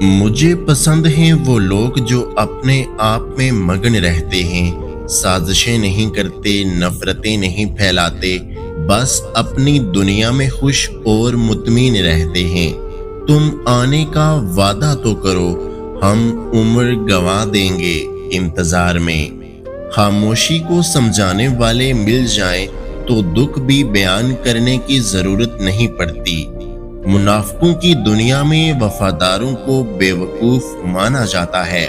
مجھے پسند ہیں وہ لوگ جو اپنے آپ میں مگن رہتے ہیں، سازشیں نہیں کرتے، نفرتیں نہیں پھیلاتے، بس اپنی دنیا میں خوش اور مطمئن رہتے ہیں۔ تم آنے کا وعدہ تو کرو، ہم عمر گنوا دیں گے انتظار میں۔ خاموشی کو سمجھانے والے مل جائیں تو دکھ بھی بیان کرنے کی ضرورت نہیں پڑتی۔ منافقوں کی دنیا میں وفاداروں کو بے وقوف مانا جاتا ہے۔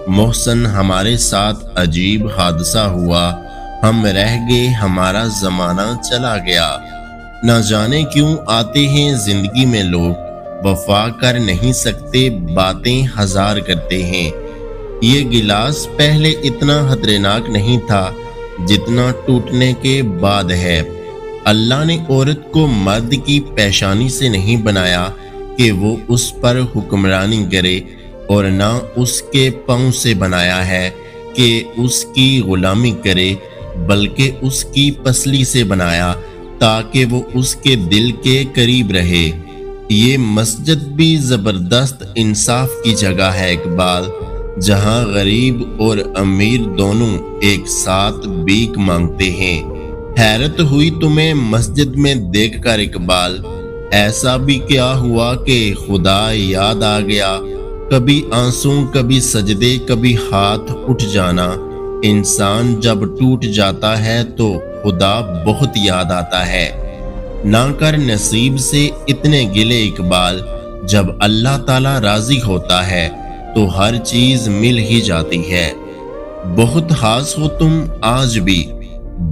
محسن ہمارے ساتھ عجیب حادثہ ہوا، ہم رہ گئے، ہمارا زمانہ چلا گیا۔ نہ جانے کیوں آتے ہیں زندگی میں لوگ، وفا کر نہیں سکتے، باتیں ہزار کرتے ہیں۔ یہ گلاس پہلے اتنا خطرناک نہیں تھا جتنا ٹوٹنے کے بعد ہے۔ اللہ نے عورت کو مرد کی پیشانی سے نہیں بنایا کہ وہ اس پر حکمرانی کرے، اور نہ اس کے پاؤں سے بنایا ہے کہ اس کی غلامی کرے، بلکہ اس کی پسلی سے بنایا تاکہ وہ اس کے دل کے قریب رہے۔ یہ مسجد بھی زبردست انصاف کی جگہ ہے اقبال، جہاں غریب اور امیر دونوں ایک ساتھ بھیک مانگتے ہیں۔ حیرت ہوئی تمہیں مسجد میں دیکھ کر اقبال، ایسا بھی کیا ہوا کہ خدا یاد آ گیا؟ کبھی آنسو، کبھی سجدے، کبھی ہاتھ اٹھ جانا۔ انسان جب ٹوٹ جاتا ہے تو خدا بہت یاد آتا ہے۔ نہ کر نصیب سے اتنے گلے اقبال، جب اللہ تعالی راضی ہوتا ہے تو ہر چیز مل ہی جاتی ہے۔ بہت خاص ہو تم آج بھی،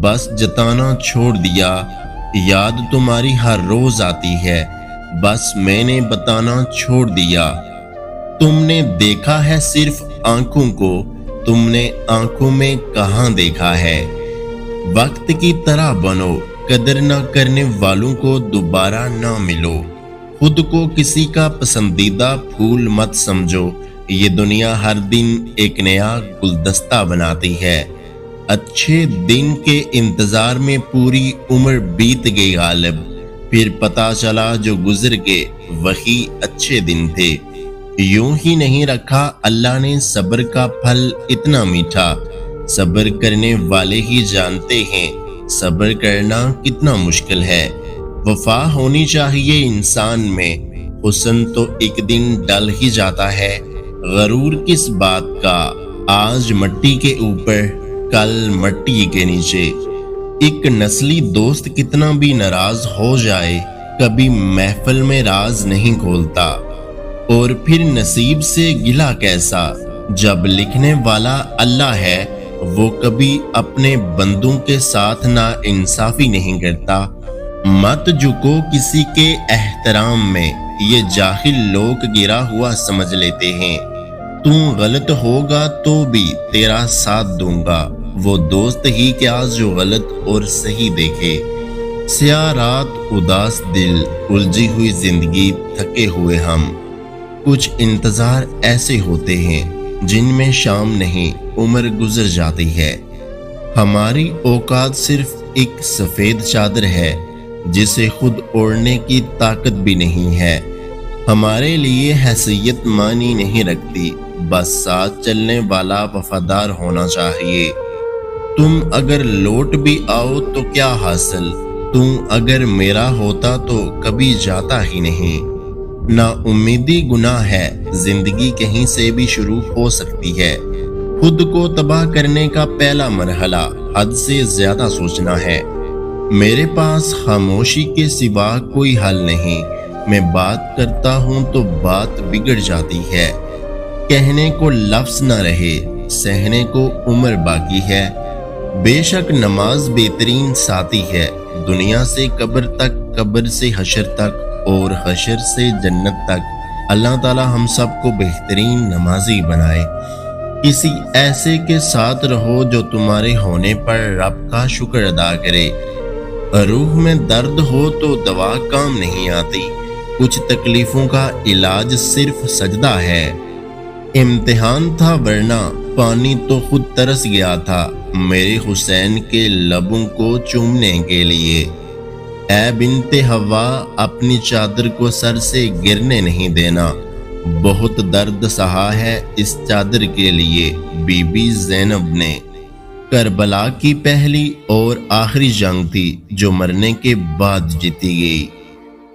بس جتانا چھوڑ دیا۔ یاد تمہاری ہر روز آتی ہے، بس میں نے بتانا چھوڑ دیا۔ تم نے دیکھا ہے صرف آنکھوں کو، تم نے آنکھوں میں کہاں دیکھا ہے؟ وقت کی طرح بنو، قدر نہ کرنے والوں کو دوبارہ نہ ملو۔ خود کو کسی کا پسندیدہ پھول مت سمجھو، یہ دنیا ہر دن ایک نیا گلدستہ بناتی ہے۔ اچھے دن کے انتظار میں پوری عمر بیت گئی غالب، پھر پتہ چلا جو گزر گئے وہی اچھے دن تھے۔ یوں ہی نہیں رکھا اللہ نے صبر کا پھل اتنا میٹھا، صبر کرنے والے ہی جانتے ہیں صبر کرنا کتنا مشکل ہے۔ وفا ہونی چاہیے انسان میں، حسن تو ایک دن ڈل ہی جاتا ہے۔ غرور کس بات کا، آج مٹی کے اوپر کل مٹی کے نیچے۔ ایک نسلی دوست کتنا بھی ناراض ہو جائے کبھی محفل میں راز نہیں کھولتا، اور پھر نصیب سے گلہ کیسا، جب لکھنے والا اللہ ہے وہ کبھی اپنے بندوں کے ساتھ نا انصافی نہیں کرتا۔ مت جھکو کسی کے احترام میں، یہ جاہل لوگ گرا ہوا سمجھ لیتے ہیں۔ تم غلط ہوگا تو بھی تیرا ساتھ دوں گا، وہ دوست ہی کیا جو غلط اور صحیح دیکھے۔ سیاہ رات، اداس دل، الجھی ہوئی زندگی، تھکے ہوئے ہم۔ کچھ انتظار ایسے ہوتے ہیں جن میں شام نہیں عمر گزر جاتی ہے۔ ہماری اوقات صرف ایک سفید چادر ہے جسے خود اوڑھنے کی طاقت بھی نہیں ہے۔ ہمارے لیے حیثیت معنی نہیں رکھتی، بس ساتھ چلنے والا وفادار ہونا چاہیے۔ تم اگر لوٹ بھی آؤ تو کیا حاصل، تم اگر میرا ہوتا تو کبھی جاتا ہی نہیں۔ نا امیدی گناہ ہے، زندگی کہیں سے بھی شروع ہو سکتی ہے۔ خود کو تباہ کرنے کا پہلا مرحلہ حد سے زیادہ سوچنا ہے۔ میرے پاس خاموشی کے سوا کوئی حل نہیں، میں بات کرتا ہوں تو بات بگڑ جاتی ہے۔ کہنے کو لفظ نہ رہے، سہنے کو عمر باقی ہے۔ بے شک نماز بہترین ساتھی ہے، دنیا سے قبر تک، قبر سے حشر تک، اور حشر سے جنت تک۔ اللہ تعالی ہم سب کو بہترین نمازی بنائے۔ کسی ایسے کے ساتھ رہو جو تمہارے ہونے پر رب کا شکر ادا کرے۔ روح میں درد ہو تو دوا کام نہیں آتی، کچھ تکلیفوں کا علاج صرف سجدہ ہے۔ امتحان تھا ورنہ پانی تو خود ترس گیا تھا میرے حسین کے لبوں کو چومنے کے لیے۔ اے بنت حوا، اپنی چادر کو سر سے گرنے نہیں دینا، بہت درد سہا ہے اس چادر کے لیے بی بی زینب نے۔ کربلا کی پہلی اور آخری جنگ تھی جو مرنے کے بعد جیتی گئی۔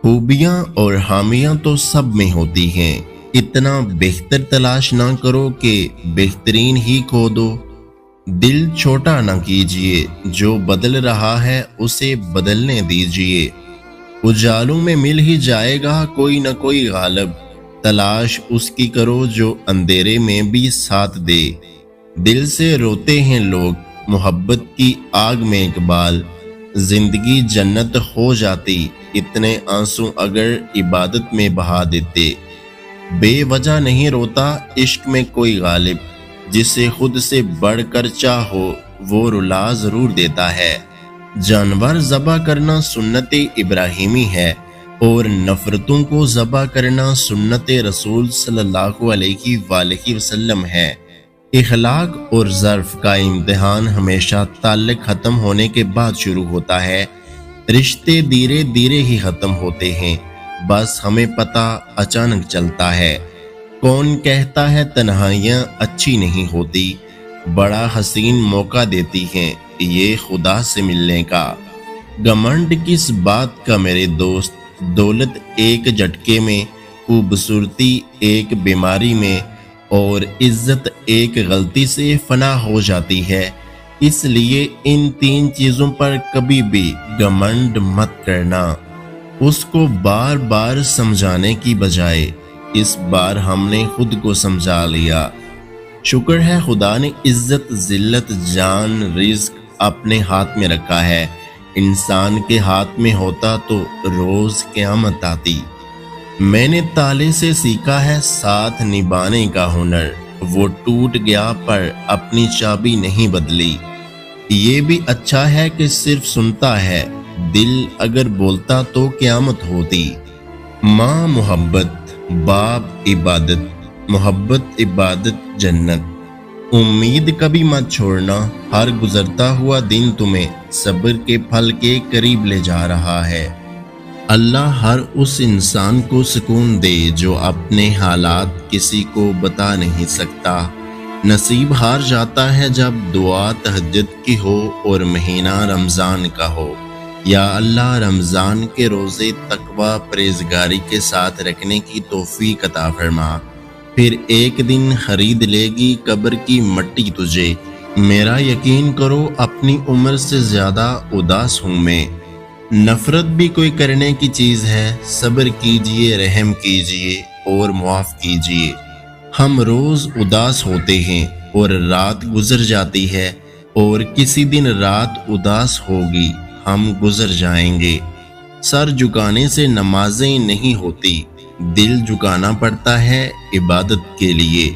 خوبیاں اور حامیاں تو سب میں ہوتی ہیں، اتنا بہتر تلاش نہ کرو کہ بہترین ہی کھو دو۔ دل چھوٹا نہ کیجیے، جو بدل رہا ہے اسے بدلنے دیجیے۔ اجالوں میں مل ہی جائے گا کوئی نہ کوئی غالب، تلاش اس کی کرو جو اندھیرے میں بھی ساتھ دے۔ دل سے روتے ہیں لوگ محبت کی آگ میں اقبال، زندگی جنت ہو جاتی اتنے آنسو اگر عبادت میں بہا دیتے۔ بے وجہ نہیں روتا عشق میں کوئی غالب، جسے خود سے بڑھ کر چاہو وہ رلا ضرور دیتا ہے۔ جانور ذبح کرنا سنت ابراہیمی ہے اور نفرتوں کو ذبح کرنا سنت رسول صلی اللہ علیہ وآلہ وسلم ہے۔ اخلاق اور ظرف کا امتحان ہمیشہ تعلق ختم ہونے کے بعد شروع ہوتا ہے۔ رشتے دھیرے دھیرے ہی ختم ہوتے ہیں، بس ہمیں پتہ اچانک چلتا ہے۔ کون کہتا ہے تنہائیاں اچھی نہیں ہوتی، بڑا حسین موقع دیتی ہیں یہ خدا سے ملنے کا۔ گھمنڈ کس بات کا میرے دوست، دولت ایک جھٹکے میں، خوبصورتی ایک بیماری میں، اور عزت ایک غلطی سے فنا ہو جاتی ہے۔ اس لیے ان تین چیزوں پر کبھی بھی گھمنڈ مت کرنا۔ اس کو بار بار سمجھانے کی بجائے اس بار ہم نے خود کو سمجھا لیا۔ شکر ہے خدا نے عزت، ذلت، جان، رزق اپنے ہاتھ میں رکھا ہے۔ انسان کے ہاتھ میں ہوتا تو روز قیامت آتی۔ میں نے تالے سے سیکھا ہے ساتھ نبھانے کا ہنر، وہ ٹوٹ گیا پر اپنی چابی نہیں بدلی۔ یہ بھی اچھا ہے کہ صرف سنتا ہے، دل اگر بولتا تو قیامت ہوتی۔ ماں محبت، باپ عبادت، محبت عبادت جنت۔ امید کبھی مت چھوڑنا، ہر گزرتا ہوا دن تمہیں صبر کے پھل کے قریب لے جا رہا ہے۔ اللہ ہر اس انسان کو سکون دے جو اپنے حالات کسی کو بتا نہیں سکتا۔ نصیب ہار جاتا ہے جب دعا تہجد کی ہو اور مہینہ رمضان کا ہو۔ یا اللہ رمضان کے روزے تقوی پرہیزگاری کے ساتھ رکھنے کی توفیق عطا فرما، پھر ایک دن خرید لے گی قبر کی مٹی تجھے۔ میرا یقین کرو اپنی عمر سے زیادہ اداس ہوں میں۔ نفرت بھی کوئی کرنے کی چیز ہے، صبر کیجئے، رحم کیجئے اور معاف کیجئے۔ ہم روز اداس ہوتے ہیں اور رات گزر جاتی ہے، اور کسی دن رات اداس ہوگی، ہم گزر جائیں گے۔ سر جھکانے سے نمازیں نہیں ہوتی، دل جھکانا پڑتا ہے عبادت کے لیے۔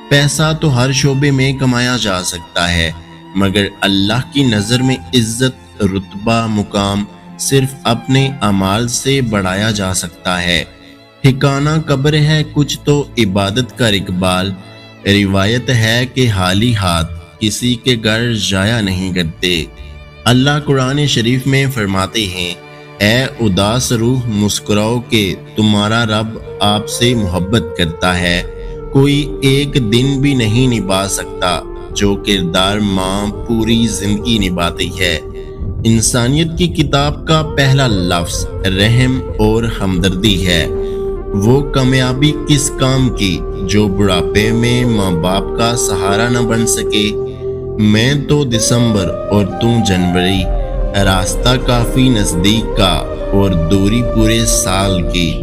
پیسہ تو ہر شعبے میں کمایا جا سکتا ہے، مگر اللہ کی نظر میں عزت، رتبہ، مقام صرف اپنے اعمال سے بڑھایا جا سکتا ہے۔ ٹھکانہ قبر ہے کچھ تو عبادت کا اقبال۔ روایت ہے کہ خالی ہاتھ کسی کے گھر جایا نہیں کرتے۔ اللہ قرآن شریف میں فرماتے ہیں، اے اداس روح مسکراؤ کہ تمہارا رب آپ سے محبت کرتا ہے۔ کوئی ایک دن بھی نہیں نبھا سکتا جو کردار ماں پوری زندگی نبھاتی ہے۔ انسانیت کی کتاب کا پہلا لفظ رحم اور ہمدردی ہے۔ وہ کامیابی کس کام کی جو بڑھاپے میں ماں باپ کا سہارا نہ بن سکے۔ میں تو دسمبر اور تم جنوری، راستہ کافی نزدیک کا اور دوری پورے سال کی۔